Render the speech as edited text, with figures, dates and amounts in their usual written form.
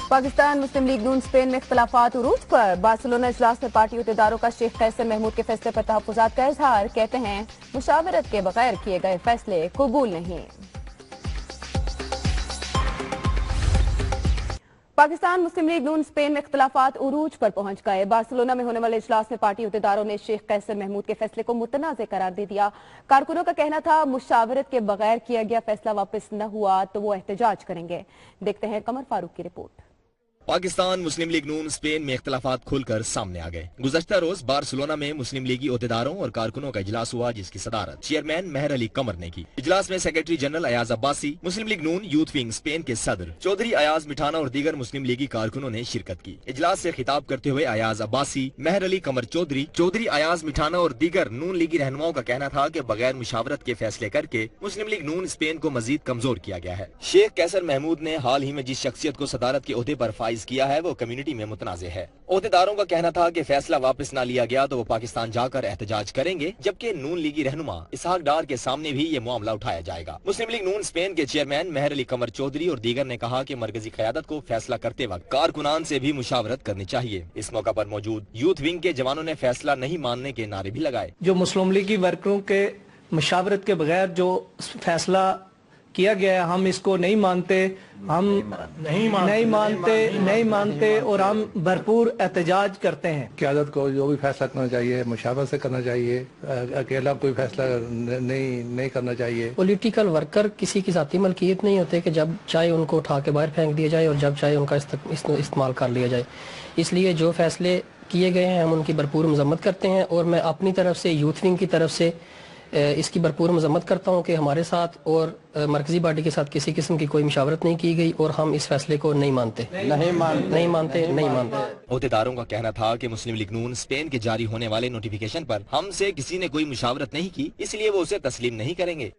पाकिस्तान मुस्लिम league नून Spain में इख्तलाफात उरूज पर। Barcelona इजलास में पार्टी अहदेदारों का शेख कैसर महमूद के फैसले पर तहफ्फुज़ात का इजहार। कहते हैं मुशावरत के बगैर किए गए फैसले कबूल नहीं। पाकिस्तान मुस्लिम लीग नून स्पेन में इख्तलाफात उरूज पर पहुंच गए। बार्सिलोना में होने वाले इजलास में पार्टी अहदेदारों ने शेख कैसर महमूद के फैसले को मुतनाज़ करार दे दिया। कारकुनों का कहना था मुशावरत के बगैर किया गया फैसला वापस न हुआ तो वो एहतजाज करेंगे। देखते हैं कमर फारूक की रिपोर्ट। पाकिस्तान मुस्लिम लीग नून स्पेन में इख्तलाफात खुलकर सामने आ गए। गुज़श्ता रोज बार्सिलोना में मुस्लिम लीगी अहदेदारों और कारकुनों का इजलास हुआ, जिसकी सदारत चेयरमैन मेहर अली कमर ने की। इजलास में सेक्रेटरी जनरल अयाज अब्बासी, मुस्लिम लीग नून यूथ विंग स्पेन के सदर चौधरी अयाज मिठाना और दीगर मुस्लिम लीगी कारकुनों ने शिरकत की। इजलास से खिताब करते हुए अयाज अब्बासी, मेहर अली कमर चौधरी अयाज मिठाना और दीगर नून लीगी रहनुमाओं का कहना था कि बगैर मुशावरत के फैसले करके मुस्लिम लीग नून स्पेन को मजीद कमजोर किया गया है। शेख कैसर महमूद ने हाल ही में जिस शख्सियत को सदारत के ओहदे पर फाइज किया है वो कम्युनिटी में मुतनाज़े है। ओहदेदारों का कहना था कि फैसला वापस ना लिया गया तो वो पाकिस्तान जाकर एहतजाज करेंगे, जबकि नून लीगी रहनुमा इसहाक डार के सामने भी ये मामला उठाया जाएगा। मुस्लिम लीग नून स्पेन के चेयरमैन मेहर अली कमर चौधरी और दीगर ने कहा कि मरकजी क़यादत को फैसला करते वक्त कारकुनान से भी मुशावरत करनी चाहिए। इस मौका पर मौजूद यूथ विंग के जवानों ने फैसला नहीं मानने के नारे भी लगाए। जो मुस्लिम लीगी वर्करों के मुशावरत के बगैर जो फैसला किया गया है, हम इसको नहीं मानते, हम नहीं मानते और हम भरपूर एहतजाज करते हैं। क़यादत को जो भी फैसला करना चाहिए मुशावरत से करना चाहिए, अकेला कोई फैसला नहीं करना चाहिए। पॉलिटिकल वर्कर किसी की ज़ाती मलकियत नहीं होते कि जब चाहे उनको उठा के बाहर फेंक दिया जाए और जब चाहे उनका इस्तेमाल कर लिया जाए। इसलिए जो फैसले किए गए हैं हम उनकी भरपूर मजम्मत करते हैं और मैं अपनी तरफ से यूथ विंग की तरफ से इसकी भरपूर मजम्मत करता हूँ कि हमारे साथ और मरकजी पार्टी के साथ किसी किस्म की कोई मुशावरत नहीं की गई और हम इस फैसले को नहीं मानते। अहदेदारों का कहना था कि मुस्लिम लीग नून स्पेन के जारी होने वाले नोटिफिकेशन पर हमसे किसी ने कोई मुशावरत नहीं की, इसलिए वो उसे तस्लीम नहीं करेंगे।